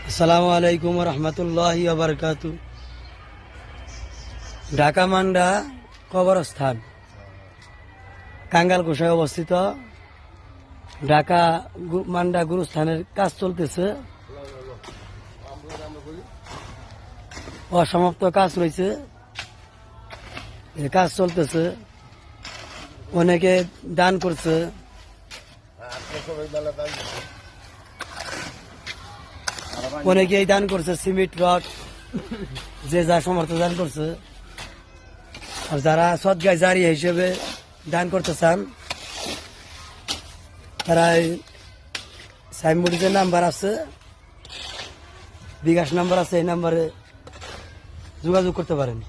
আসসালামু আলাইকুম রহমতুল্লাহি বারকাতু। ঢাকা মান্ডা কবরস্থান কাঙ্গালকুশায় অবস্থিত। ঢাকা মান্ডা গুরুস্থানের কাজ চলতেছে, অসমাপ্ত কাজ রয়েছে, কাজ চলতেছে। অনেকে দান করছে, অনেকেই দান করছে সিমেন্ট রড, যে যা সমর্থ দান করছে। আর যারা সদগায় জারি হিসেবে দান করতে চান তারা সাইনবোর্ডে যে নাম্বার আছে, বিকাশ নাম্বার আছে, এই নাম্বারে যোগাযোগ করতে পারেন।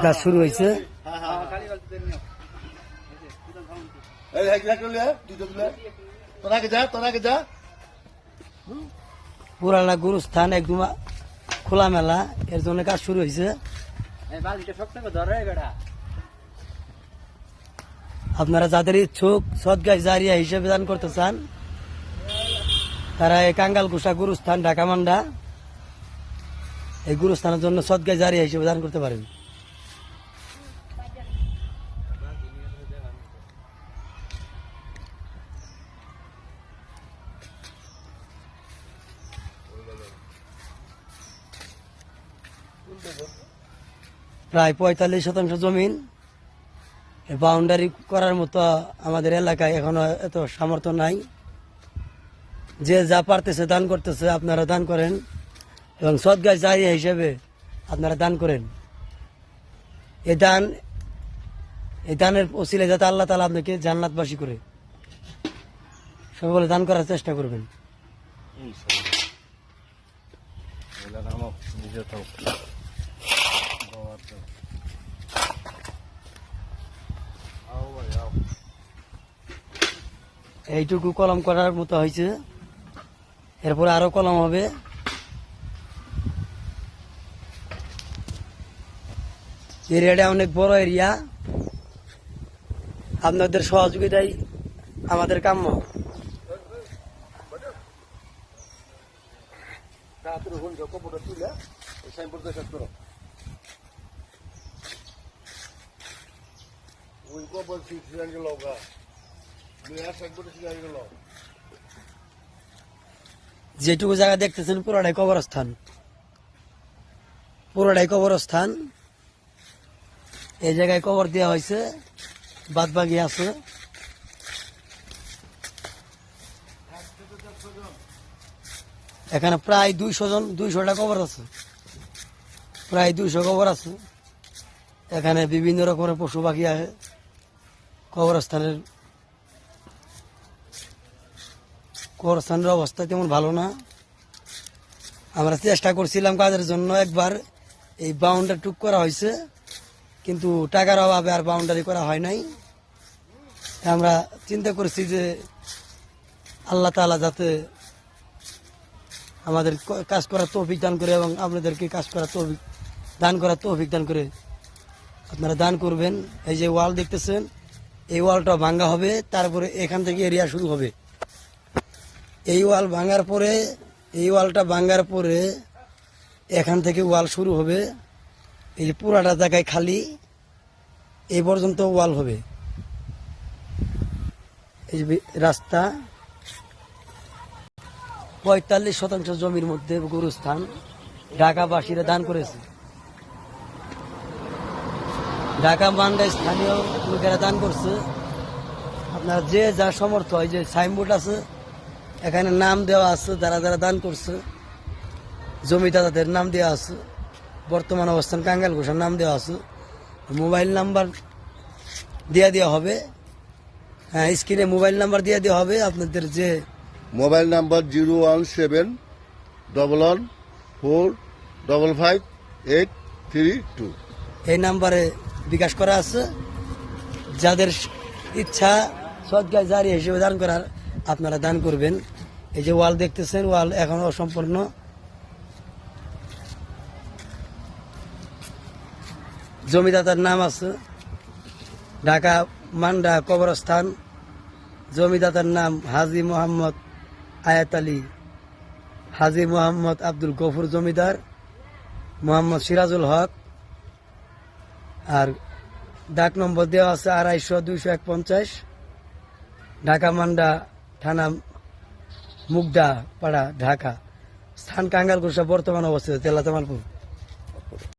কাজ শুরু হয়েছে। পুরানা গুরুস্থান একদম খোলামেলা, এর জন্য কাজ শুরু হয়েছে। আপনারা যাদের ইচ্ছুক সদগায় জারিয়া হিসেবে দান করতে চান তারা এই কাঙ্গালকুশা গুরুস্থান ঢাকা মান্ডা, এই গুরুস্থানের জন্য সদগায় জারিয়া হিসেবে দান করতে পারেন। প্রায় 45% জমিন, বাউন্ডারি করার মতো আমাদের এলাকায় এখনো এত সামর্থ্য নাই। যে যা পারতেছে দান করতেছে, আপনারা দান করেন এবং সদগায় জারিয়া হিসেবে আপনারা দান করেন। এই দানের ওসিলে যাতে আল্লাহ তাআলা আপনাকে জান্নাতবাসী করে, সকলে দান করার চেষ্টা করবেন। এইটুকু কলম করার মতো হয়েছে, এরপরে আরো কলম হবে। এরিয়াটা অনেক বড় এরিয়া, আপনাদের সহযোগিতাই আমাদের কাম্য। যেটুকু জায়গা দেখতেছেন পুরোটাই কবরস্থান, পুরোটাই কবরস্থান। এই জায়গায় কবর দেওয়া হয়েছে, বাদ বাকি আছে। এখানে প্রায় 200টা কবর আছে, প্রায় 200 কবর আছে। এখানে বিভিন্ন রকমের পশু পাখি আছে। কবরস্থানের অবস্থা তেমন ভালো না। আমরা চেষ্টা করছিলাম কাজের জন্য, একবার এই বাউন্ডারি টুক করা হয়েছে, কিন্তু টাকার অভাবে আর বাউন্ডারি করা হয় নাই। আমরা চিন্তা করছি যে আল্লাহ তাআলা যাতে আমাদের কাজ করার তৌফিক দান করে এবং আপনাদেরকে কাজ করার তৌফিক দান করে। আপনারা দান করবেন। এই যে ওয়াল দেখতেছেন, এই ওয়ালটা ভাঙ্গা হবে, তারপরে এখান থেকে এরিয়া শুরু হবে। এই ওয়ালটা ভাঙ্গার পরে এখান থেকে ওয়াল শুরু হবে। এই যে পুরাটা জায়গায় খালি, এই পর্যন্ত ওয়াল হবে। এই রাস্তা 45% জমির মধ্যে গুরুস্থান ঢাকাবাসীরা দান করেছে। ঢাকা মান্ডায় স্থানীয় লোকেরা দান করছে। আপনার যে যা সমর্থ হয়, যে সাইনবোর্ড আছে এখানে নাম দেওয়া আছে, যারা যারা দান করছে জমিদাতাদের নাম দেওয়া আছে, বর্তমান অবস্থান কাঙ্গালকুশার নাম দেওয়া আছে। মোবাইল নাম্বার দিয়ে দেওয়া হবে। হ্যাঁ, স্ক্রিনে মোবাইল নাম্বার দিয়ে দেওয়া হবে। আপনাদের যে মোবাইল নাম্বার 01711455832, এই নাম্বারে বিকাশ করা আছে। যাদের ইচ্ছা সদগায় জারি হিসেবে দান করার, আপনারা দান করবেন। এই যে ওয়াল দেখতেছেন, ওয়াল এখনো অসম্পূর্ণ। জমিদাতার নাম আছে ঢাকা মান্ডা কবরস্থান। জমিদাতার নাম হাজী মোহাম্মদ আয়াত আলী, হাজী মোহাম্মদ আব্দুল গফুর জমিদার, মোহাম্মদ সিরাজুল হক। আর ডাক নম্বর দেওয়া আছে 250-251, ঢাকা মান্ডা থানা মুগদা পাড়া ঢাকা। স্থান কাঙ্গালকুশা, বর্তমান অবস্থিত জেলা জামালপুর।